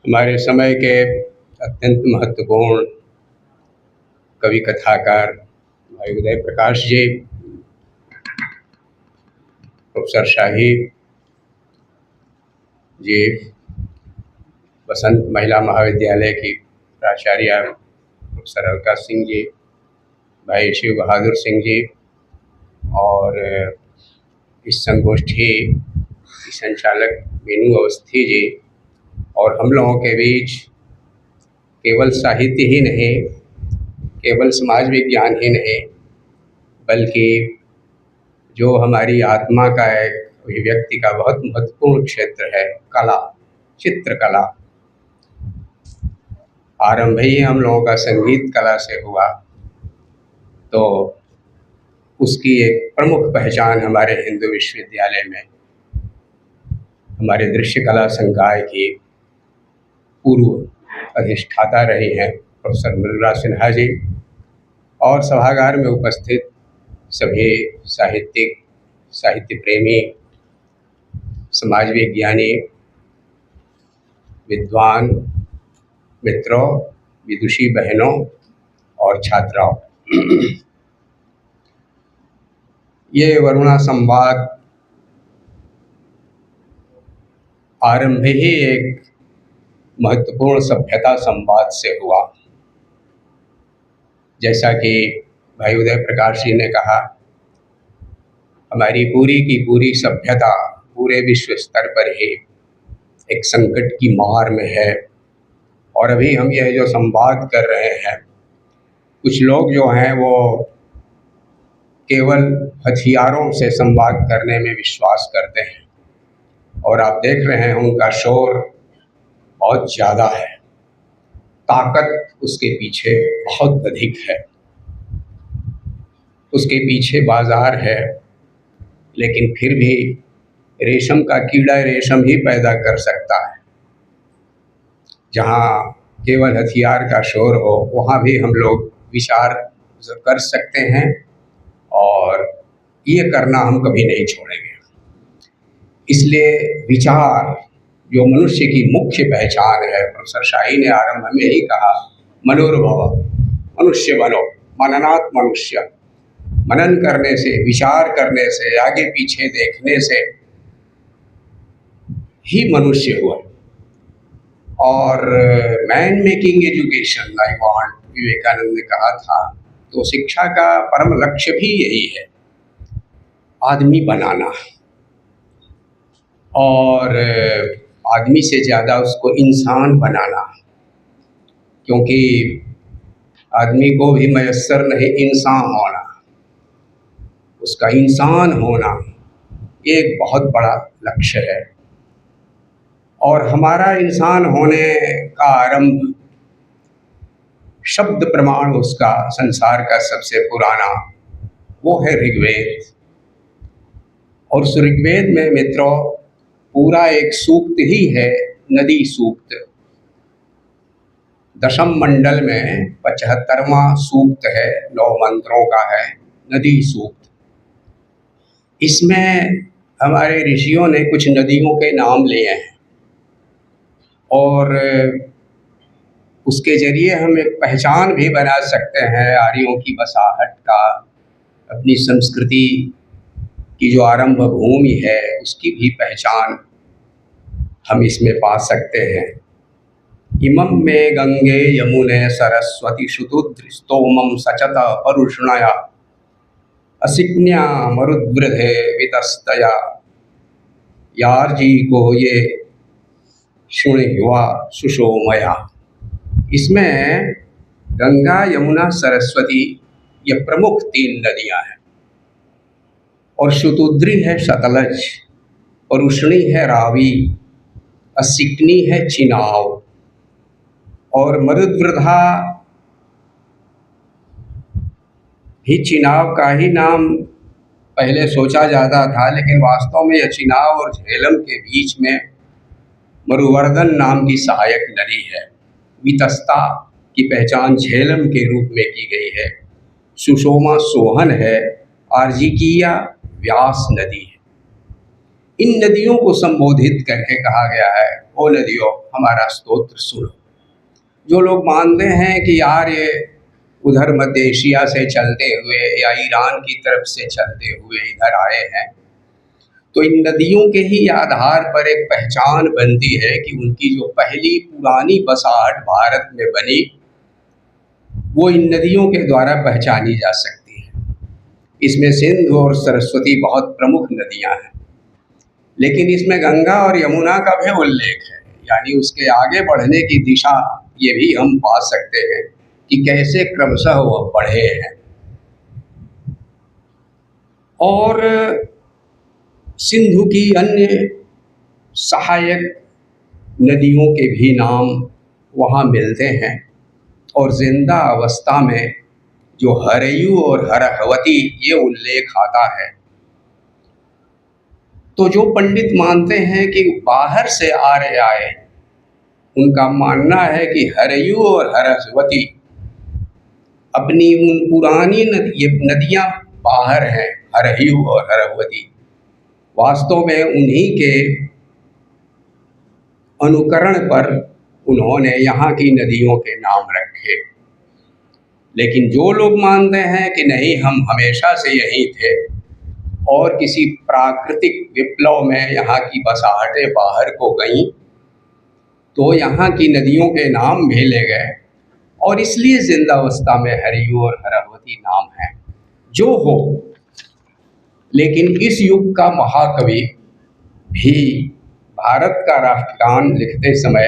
हमारे समय के अत्यंत महत्वपूर्ण कवि कथाकार भाई उदय प्रकाश जी, प्रोफेसर शाही जी, बसंत महिला महाविद्यालय की प्राचार्य प्रोफेसर अलका सिंह जी, भाई शिव बहादुर सिंह जी और इस संगोष्ठी की संचालक मीनू अवस्थी जी, और हम लोगों के बीच केवल साहित्य ही नहीं, केवल समाज विज्ञान ही नहीं, बल्कि जो हमारी आत्मा का एक अभिव्यक्ति का बहुत महत्वपूर्ण क्षेत्र है, कला, चित्रकला। आरंभ ही हम लोगों का संगीत कला से हुआ, तो उसकी एक प्रमुख पहचान हमारे हिंदू विश्वविद्यालय में हमारे दृश्य कला संकाय की पूर्व अधिष्ठाता रही हैं प्रोफेसर मृदुला सिन्हा जी, और सभागार में उपस्थित सभी साहित्यिक, साहित्य प्रेमी, समाज विज्ञानी, विद्वान मित्रों, विदुषी बहनों और छात्राओं। ये वरुणा संवाद आरंभ ही एक महत्वपूर्ण सभ्यता संवाद से हुआ। जैसा कि भाई उदय प्रकाश जी ने कहा, हमारी पूरी की पूरी सभ्यता पूरे विश्व स्तर पर ही एक संकट की मार में है। और अभी हम यह जो संवाद कर रहे हैं, कुछ लोग जो हैं वो केवल हथियारों से संवाद करने में विश्वास करते हैं, और आप देख रहे हैं उनका शोर बहुत ज़्यादा है, ताकत उसके पीछे बहुत अधिक है, उसके पीछे बाजार है। लेकिन फिर भी रेशम का कीड़ा रेशम ही पैदा कर सकता है। जहाँ केवल हथियार का शोर हो, वहाँ भी हम लोग विचार कर सकते हैं, और ये करना हम कभी नहीं छोड़ेंगे। इसलिए विचार जो मनुष्य की मुख्य पहचान है, प्रोफेसर शाही ने आरंभ में ही कहा, मनोर्भव, मनुष्य बनो, मननात् मनुष्य। मनन करने से, विचार करने से, आगे पीछे देखने से ही मनुष्य हुआ। और man making education I want, Vivekananda ने कहा था। तो शिक्षा का परम लक्ष्य भी यही है, आदमी बनाना, और आदमी से ज़्यादा उसको इंसान बनाना, क्योंकि आदमी को भी मयस्सर नहीं इंसान होना, उसका इंसान होना ये एक बहुत बड़ा लक्ष्य है। और हमारा इंसान होने का आरंभ, शब्द प्रमाण उसका संसार का सबसे पुराना, वो है ऋग्वेद। और उस ऋग्वेद में मित्रों पूरा एक सूक्त ही है, नदी सूक्त। दशम मंडल में 75वां सूक्त है, 9 मंत्रों का है, नदी सूक्त। इसमें हमारे ऋषियों ने कुछ नदियों के नाम लिए हैं, और उसके जरिए हम एक पहचान भी बना सकते हैं आर्यों की बसाहट का, अपनी संस्कृति की जो आरंभ भूमि है उसकी भी पहचान हम इसमें पा सकते हैं। इमं मे गंगे यमुने सरस्वती शुतुद्रि स्तोमं सचत परुष्णया असिज्ञा मरुद्वृधे वितस्तया यार्जी को ये शुण युवा सुषोमया। इसमें गंगा, यमुना, सरस्वती ये प्रमुख 3 नदियां हैं, और शुतुद्रि है सतलज, और उष्णी है रावी, असिकनी है चिनाव, और मरुद्वृधा भी चिनाव का ही नाम पहले सोचा जाता था, लेकिन वास्तव में यह चिनाव और झेलम के बीच में मरुवर्धन नाम की सहायक नदी है। वितस्ता की पहचान झेलम के रूप में की गई है। सुषोमा सोहन है, आर्जिकिया व्यास नदी है। इन नदियों को संबोधित करके कहा गया है ओ नदियों हमारा स्तोत्र सुनो। जो लोग मानते हैं कि यार ये उधर मध्य एशिया से चलते हुए या ईरान की तरफ से चलते हुए इधर आए हैं, तो इन नदियों के ही आधार पर एक पहचान बनती है कि उनकी जो पहली पुरानी बसाहट भारत में बनी वो इन नदियों के द्वारा पहचानी जा सकती है। इसमें सिंधु और सरस्वती बहुत प्रमुख नदियां हैं, लेकिन इसमें गंगा और यमुना का भी उल्लेख है, यानी उसके आगे बढ़ने की दिशा ये भी हम पा सकते हैं कि कैसे क्रमशः वह बढ़े हैं। और सिंधु की अन्य सहायक नदियों के भी नाम वहाँ मिलते हैं, और जिंदा अवस्था में जो हरयू और हरहवती ये उल्लेख आता है, तो जो पंडित मानते हैं कि बाहर से आर्य आए, उनका मानना है कि हरयू और हरहवती अपनी उन पुरानी नदियाँ बाहर हैं। हरयू और हरहवती वास्तव में उन्हीं के अनुकरण पर उन्होंने यहाँ की नदियों के नाम रखे। लेकिन जो लोग मानते हैं कि नहीं, हम हमेशा से यहीं थे और किसी प्राकृतिक विप्लव में यहाँ की बसाहटें बाहर को गईं, तो यहाँ की नदियों के नाम भी ले गए और इसलिए जिंदावस्था में हरयू और हरहवती नाम है। जो हो, लेकिन इस युग का महाकवि भी भारत का राष्ट्रगान लिखते समय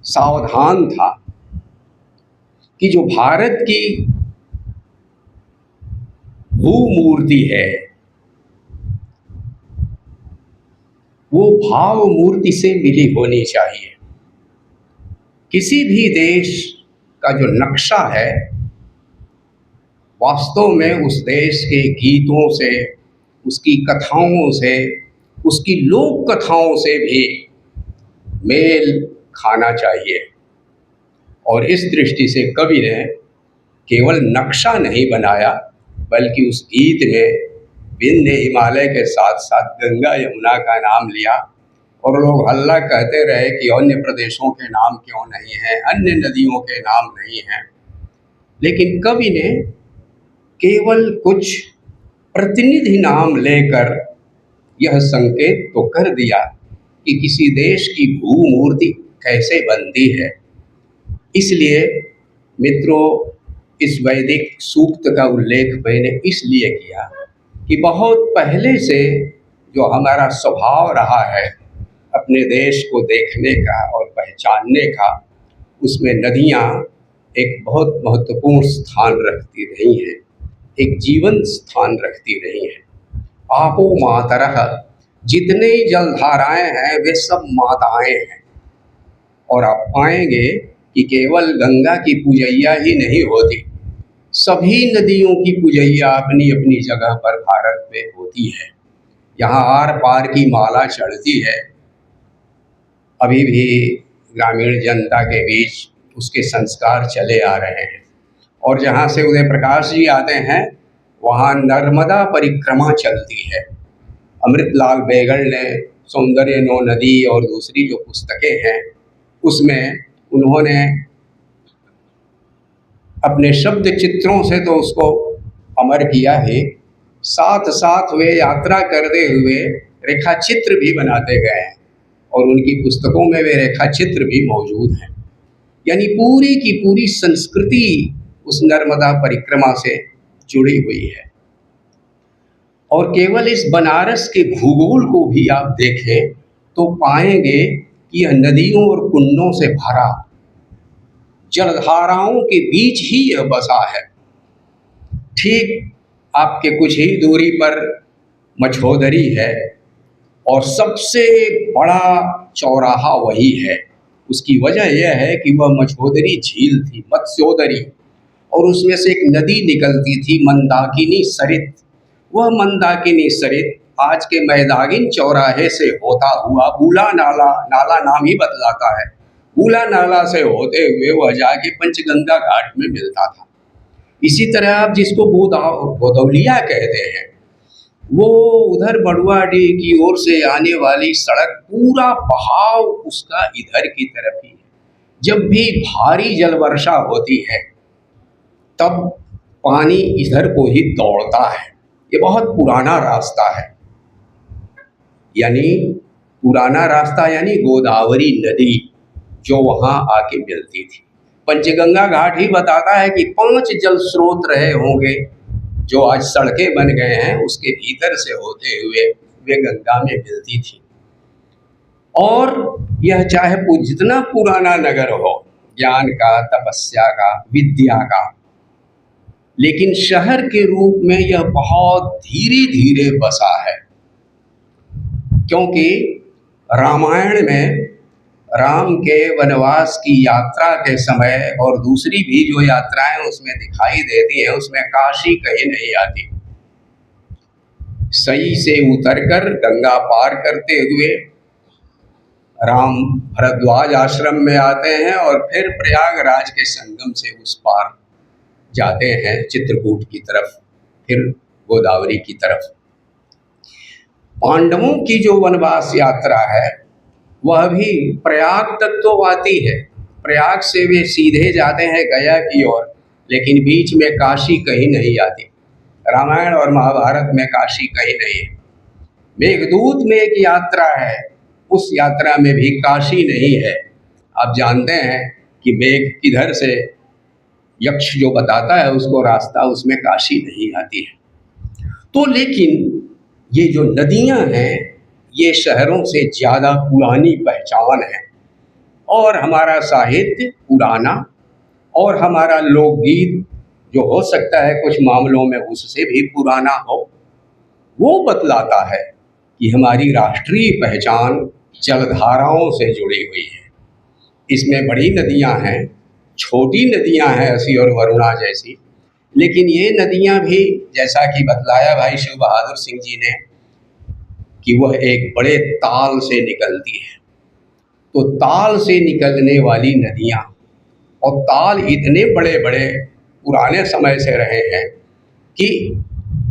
सावधान था कि जो भारत की भूमूर्ति है वो भाव मूर्ति से मिली होनी चाहिए। किसी भी देश का जो नक्शा है वास्तव में उस देश के गीतों से, उसकी कथाओं से, उसकी लोक कथाओं से भी मेल खाना चाहिए। और इस दृष्टि से कवि ने केवल नक्शा नहीं बनाया, बल्कि उस गीत में विंध्य हिमालय के साथ साथ गंगा यमुना का नाम लिया, और लोग हल्ला कहते रहे कि अन्य प्रदेशों के नाम क्यों नहीं हैं, अन्य नदियों के नाम नहीं हैं। लेकिन कवि ने केवल कुछ प्रतिनिधि नाम लेकर यह संकेत तो कर दिया कि किसी देश की भूमूर्ति कैसे बनती है। इसलिए मित्रों, इस वैदिक सूक्त का उल्लेख मैंने इसलिए किया कि बहुत पहले से जो हमारा स्वभाव रहा है अपने देश को देखने का और पहचानने का, उसमें नदियाँ एक बहुत महत्वपूर्ण स्थान रखती रही हैं, एक जीवन स्थान रखती रही हैं। आपो मातरः, जितने जलधाराएं हैं वे सब माताएं हैं। और आप पाएंगे कि केवल गंगा की पूजैया ही नहीं होती, सभी नदियों की पूजैया अपनी अपनी जगह पर भारत में होती है। यहाँ आर पार की माला चढ़ती है। अभी भी ग्रामीण जनता के बीच उसके संस्कार चले आ रहे हैं। और जहाँ से उदय प्रकाश जी आते हैं वहाँ नर्मदा परिक्रमा चलती है। अमृतलाल बेगल ने सौंदर्य नो नदी और दूसरी जो पुस्तकें हैं उसमें उन्होंने अपने शब्द चित्रों से तो उसको अमर किया ही, साथ साथ वे यात्रा करते हुए रेखा चित्र भी बनाते गए हैं और उनकी पुस्तकों में वे रेखा चित्र भी मौजूद हैं। यानी पूरी की पूरी संस्कृति उस नर्मदा परिक्रमा से जुड़ी हुई है। और केवल इस बनारस के भूगोल को भी आप देखें तो पाएंगे कि यह नदियों और कुंडों से भरा, जलधाराओं के बीच ही यह बसा है। ठीक आपके कुछ ही दूरी पर मछोदरी है और सबसे बड़ा चौराहा वही है। उसकी वजह यह है कि वह मछोदरी झील थी, मत्स्योदरी, और उसमें से एक नदी निकलती थी मंदाकिनी सरित। वह मंदाकिनी सरित आज के मैदागिन चौराहे से होता हुआ बूला नाला, नाला नाम ही बदलाता है, बूला नाला से होते हुए वह जाके पंचगंगा घाट में मिलता था। इसी तरह आप जिसको गोदौलिया कहते हैं, वो उधर बड़ुआडीह की ओर से आने वाली सड़क पूरा बहाव उसका इधर की तरफ ही है। जब भी भारी जल वर्षा होती है तब पानी इधर को ही दौड़ता है। ये बहुत पुराना रास्ता है, यानी पुराना रास्ता यानी गोदावरी नदी जो वहाँ आके मिलती थी। पंचगंगा घाट ही बताता है कि 5 जल स्रोत रहे होंगे जो आज सड़कें बन गए हैं, उसके भीतर से होते हुए वे गंगा में मिलती थी। और यह चाहे जितना पुराना नगर हो, ज्ञान का, तपस्या का, विद्या का, लेकिन शहर के रूप में यह बहुत धीरे धीरे बसा है। क्योंकि रामायण में राम के वनवास की यात्रा के समय और दूसरी भी जो यात्राएं उसमें दिखाई देती हैं, उसमें काशी कहीं नहीं आती। सई से उतरकर गंगा पार करते हुए राम भरद्वाज आश्रम में आते हैं और फिर प्रयागराज के संगम से उस पार जाते हैं चित्रकूट की तरफ, फिर गोदावरी की तरफ। पांडवों की जो वनवास यात्रा है वह भी प्रयाग तक तो आती है। प्रयाग से वे सीधे जाते हैं गया की ओर, लेकिन बीच में काशी कहीं नहीं आती। रामायण और महाभारत में काशी कहीं नहीं है। मेघदूत में एक यात्रा है, उस यात्रा में भी काशी नहीं है। आप जानते हैं कि मेघ किधर से यक्ष जो बताता है उसको रास्ता, उसमें काशी नहीं आती है। तो लेकिन ये जो नदियां हैं ये शहरों से ज़्यादा पुरानी पहचान है, और हमारा साहित्य पुराना, और हमारा लोकगीत जो हो सकता है कुछ मामलों में उससे भी पुराना हो, वो बतलाता है कि हमारी राष्ट्रीय पहचान जलधाराओं से जुड़ी हुई है। इसमें बड़ी नदियां हैं, छोटी नदियां हैं, असी और वरुणा जैसी, लेकिन ये नदियां भी जैसा कि बतलाया भाई शिव बहादुर सिंह जी ने कि वह एक बड़े ताल से निकलती है। तो ताल से निकलने वाली नदियां, और ताल इतने बड़े बड़े पुराने समय से रहे हैं कि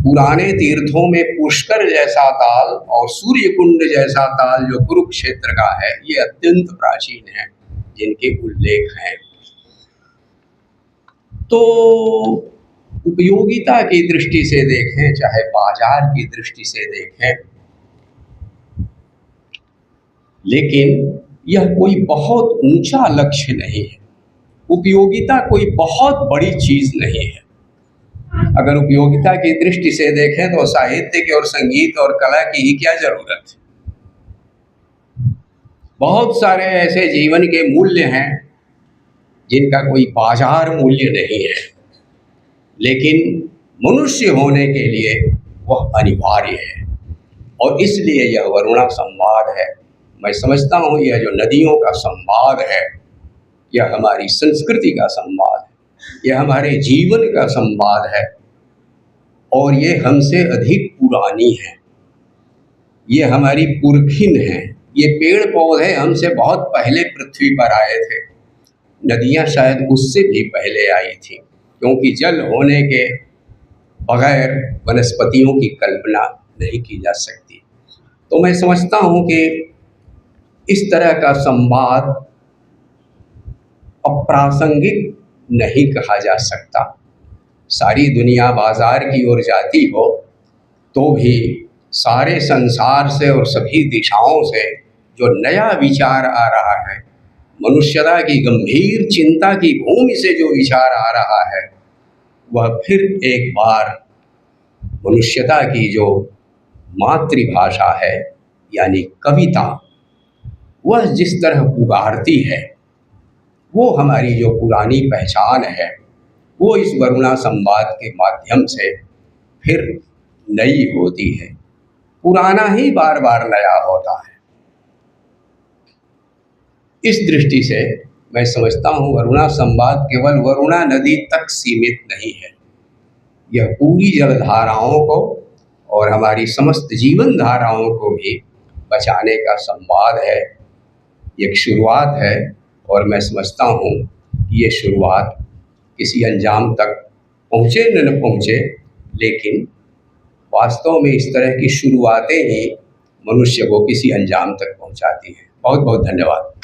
पुराने तीर्थों में पुष्कर जैसा ताल और सूर्य कुंड जैसा ताल जो कुरुक्षेत्र का है, ये अत्यंत प्राचीन है, जिनके उल्लेख हैं। तो उपयोगिता की दृष्टि से देखें चाहे बाजार की दृष्टि से देखें, लेकिन यह कोई बहुत ऊंचा लक्ष्य नहीं है। उपयोगिता कोई बहुत बड़ी चीज नहीं है। अगर उपयोगिता की दृष्टि से देखें तो साहित्य की और संगीत और कला की ही क्या जरूरत है। बहुत सारे ऐसे जीवन के मूल्य हैं जिनका कोई बाजार मूल्य नहीं है, लेकिन मनुष्य होने के लिए वह अनिवार्य है। और इसलिए यह वरुणा संवाद है। मैं समझता हूँ यह जो नदियों का संवाद है, यह हमारी संस्कृति का संवाद है, यह हमारे जीवन का संवाद है, और ये हमसे अधिक पुरानी है। ये हमारी पुरखिन है। ये पेड़ पौधे हमसे बहुत पहले पृथ्वी पर आए थे। नदियाँ शायद उससे भी पहले आई थी, क्योंकि जल होने के बगैर वनस्पतियों की कल्पना नहीं की जा सकती। तो मैं समझता हूँ कि इस तरह का संवाद अप्रासंगिक नहीं कहा जा सकता। सारी दुनिया बाजार की ओर जाती हो तो भी सारे संसार से और सभी दिशाओं से जो नया विचार आ रहा है, मनुष्यता की गंभीर चिंता की भूमि से जो विचार आ रहा है, वह फिर एक बार मनुष्यता की जो मातृभाषा है यानी कविता, वह जिस तरह उगारती है, वो हमारी जो पुरानी पहचान है, वो इस वरुणा संवाद के माध्यम से फिर नई होती है। पुराना ही बार बार नया होता है। इस दृष्टि से मैं समझता हूँ वरुणा संवाद केवल वरुणा नदी तक सीमित नहीं है। यह पूरी जलधाराओं को और हमारी समस्त जीवन धाराओं को भी बचाने का संवाद है, एक शुरुआत है। और मैं समझता हूँ कि ये शुरुआत किसी अंजाम तक पहुँचे न पहुँचे, लेकिन वास्तव में इस तरह की शुरुआतें ही मनुष्य को किसी अंजाम तक पहुंचाती हैं। बहुत बहुत धन्यवाद।